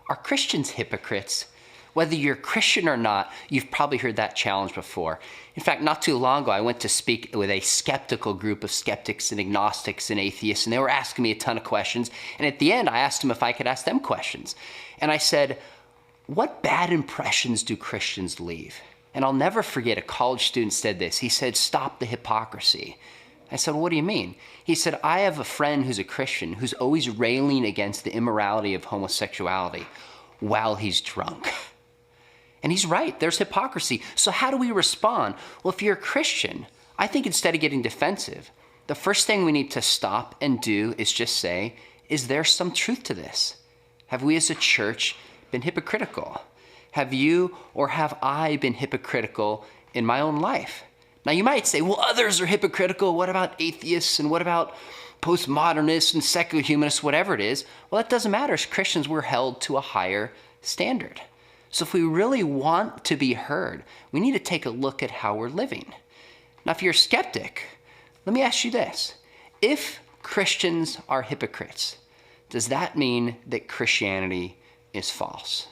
are Christians hypocrites? Whether you're a Christian or not, you've probably heard that challenge before. In fact, not too long ago, I went to speak with a skeptical group of skeptics and agnostics and atheists, and they were asking me a ton of questions. And at the end, I asked them if I could ask them questions. And I said, what bad impressions do Christians leave? And I'll never forget, a college student said this. He said, stop the hypocrisy. I said, well, what do you mean? He said, I have a friend who's a Christian who's always railing against the immorality of homosexuality while he's drunk. And he's right, there's hypocrisy. So how do we respond? Well, if you're a Christian, I think instead of getting defensive, the first thing we need to stop and do is just say, is there some truth to this? Have we as a church been hypocritical? Have you or have I been hypocritical in my own life? Now you might say, well, others are hypocritical. What about atheists? And what about postmodernists and secular humanists, whatever it is? Well, it doesn't matter. As Christians, we're held to a higher standard. So if we really want to be heard, we need to take a look at how we're living. Now, if you're a skeptic, let me ask you this. If Christians are hypocrites, does that mean that Christianity is false?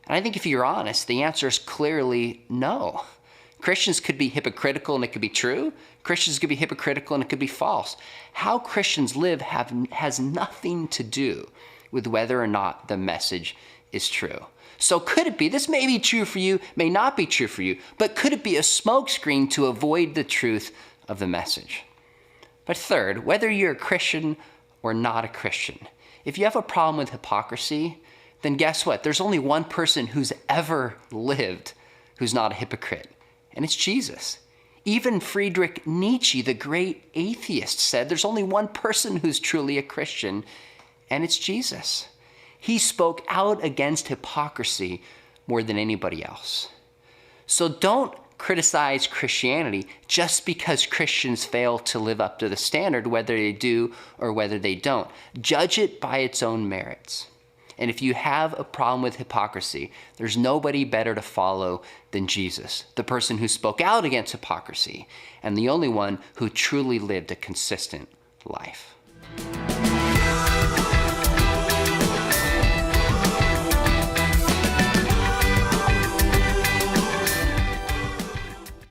And I think if you're honest, the answer is clearly no. Christians could be hypocritical and it could be true. Christians could be hypocritical and it could be false. How Christians live has nothing to do with whether or not the message is true. So could it be, this may be true for you, may not be true for you, but could it be a smokescreen to avoid the truth of the message? But third, whether you're a Christian or not a Christian, if you have a problem with hypocrisy, then guess what? There's only one person who's ever lived who's not a hypocrite, and it's Jesus. Even Friedrich Nietzsche, the great atheist, said there's only one person who's truly a Christian, and it's Jesus. He spoke out against hypocrisy more than anybody else. So don't criticize Christianity just because Christians fail to live up to the standard, whether they do or whether they don't. Judge it by its own merits. And if you have a problem with hypocrisy, there's nobody better to follow than Jesus, the person who spoke out against hypocrisy and the only one who truly lived a consistent life.